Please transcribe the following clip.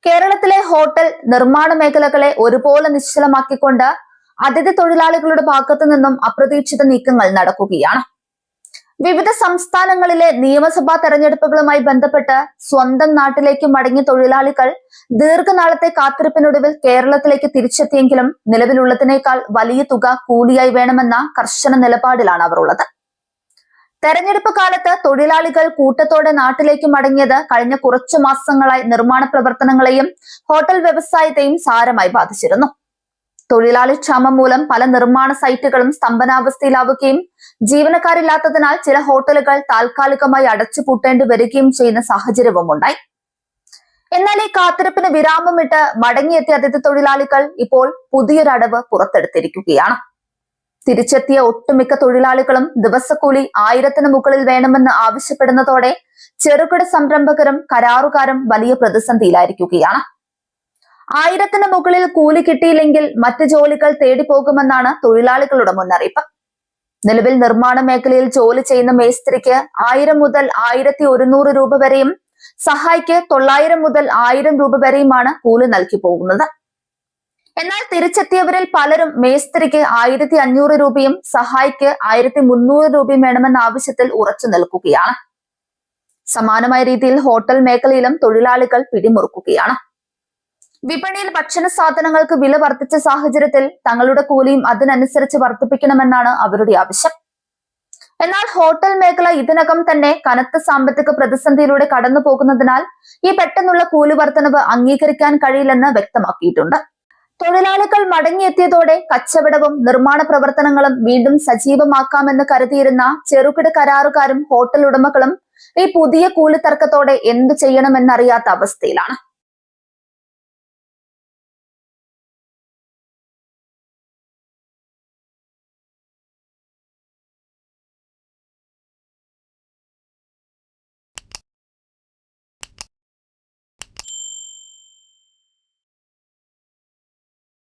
കേരളത്തിലെ ഹോട്ടൽ നിർമ്മാണ മേഖലകളെ ഒരുപോലെ നിശ്ചലമാക്കിക്കൊണ്ട് അതിഥി തൊഴിലാളികളുടെ ഭാഗത്തു നിന്നും അപ്രതീക്ഷിത നീക്കങ്ങൾ നടക്കുകയാണ്. വിവിധ സംസ്ഥാനങ്ങളിലെ നിയമസഭാ തെരഞ്ഞെടുപ്പുകളുമായി ബന്ധപ്പെട്ട് സ്വന്തം നാട്ടിലേക്ക് മടങ്ങിയ തൊഴിലാളികൾ ദീർഘനാളത്തെ കാത്തിരിപ്പിനൊടുവിൽ കേരളത്തിലേക്ക് തിരിച്ചെത്തിയെങ്കിലും നിലവിലുള്ളതിനേക്കാൾ വലിയ തുക കൂലിയായി വേണമെന്ന കർശന നിലപാടിലാണ് അവർ ഉള്ളത്. തെരഞ്ഞെടുപ്പ് കാലത്ത് തൊഴിലാളികൾ കൂട്ടത്തോടെ നാട്ടിലേക്ക് മടങ്ങിയത് കഴിഞ്ഞ കുറച്ചു മാസങ്ങളായി നിർമ്മാണ പ്രവർത്തനങ്ങളെയും ഹോട്ടൽ വ്യവസായത്തെയും സാരമായി ബാധിച്ചിരുന്നു. തൊഴിലാളി ക്ഷാമം മൂലം പല നിർമ്മാണ സൈറ്റുകളും സ്തംഭനാവസ്ഥയിലാവുകയും ജീവനക്കാരില്ലാത്തതിനാൽ ചില ഹോട്ടലുകൾ താൽക്കാലികമായി അടച്ചുപൂട്ടേണ്ടി വരികയും ചെയ്യുന്ന സാഹചര്യവും ഉണ്ടായി. എന്നാൽ ഈ കാത്തിരിപ്പിന് വിരാമമിട്ട് മടങ്ങിയെത്തിയ അതിഥി തൊഴിലാളികൾ ഇപ്പോൾ പുതിയൊരു അടവ് പുറത്തെടുത്തിരിക്കുകയാണ്. തിരിച്ചെത്തിയ ഒട്ടുമിക്ക തൊഴിലാളികളും ദിവസക്കൂലി 1000-ന് മുകളിൽ വേണമെന്ന് ആവശ്യപ്പെടുന്നതോടെ ചെറുകിട സംരംഭകരും കരാറുകാരും വലിയ പ്രതിസന്ധിയിലായിരിക്കുകയാണ്. 1000-ന് മുകളിൽ കൂലി കിട്ടിയില്ലെങ്കിൽ മറ്റ് ജോലികൾ തേടിപ്പോകുമെന്നാണ് തൊഴിലാളികളുടെ മുന്നറിയിപ്പ്. നിലവിൽ നിർമ്മാണ മേഖലയിൽ ജോലി ചെയ്യുന്ന മേസ്ത്രിക്ക് 1000 മുതൽ 1100 രൂപ വരെയും സഹായിക്ക് 900 മുതൽ 1000 രൂപ വരെയുമാണ് കൂലി നൽകി പോകുന്നത്. എന്നാൽ തിരിച്ചെത്തിയവരിൽ പലരും മേസ്ത്രിക്ക് 1500 രൂപയും സഹായിക്ക് 1300 രൂപയും വേണമെന്ന ആവശ്യത്തിൽ ഉറച്ചു നിൽക്കുകയാണ്. സമാനമായ രീതിയിൽ ഹോട്ടൽ മേഖലയിലും തൊഴിലാളികൾ പിടിമുറുക്കുകയാണ്. വിപണിയിൽ ഭക്ഷണ സാധനങ്ങൾക്ക് വില വർദ്ധിച്ച സാഹചര്യത്തിൽ തങ്ങളുടെ കൂലിയും അതിനനുസരിച്ച് വർദ്ധിപ്പിക്കണമെന്നാണ് അവരുടെ ആവശ്യം. എന്നാൽ ഹോട്ടൽ മേഖല ഇതിനകം തന്നെ കനത്ത സാമ്പത്തിക പ്രതിസന്ധിയിലൂടെ കടന്നു പോകുന്നതിനാൽ ഈ പെട്ടെന്നുള്ള കൂലി വർധനവ് അംഗീകരിക്കാൻ കഴിയില്ലെന്ന് വ്യക്തമാക്കിയിട്ടുണ്ട്. തൊഴിലാളികൾ മടങ്ങിയെത്തിയതോടെ കച്ചവടവും നിർമ്മാണ പ്രവർത്തനങ്ങളും വീണ്ടും സജീവമാക്കാമെന്ന് കരുതിയിരുന്ന ചെറുകിട കരാറുകാരും ഹോട്ടൽ ഉടമകളും ഈ പുതിയ കൂലി തർക്കത്തോടെ എന്തു ചെയ്യണമെന്നറിയാത്ത അവസ്ഥയിലാണ്.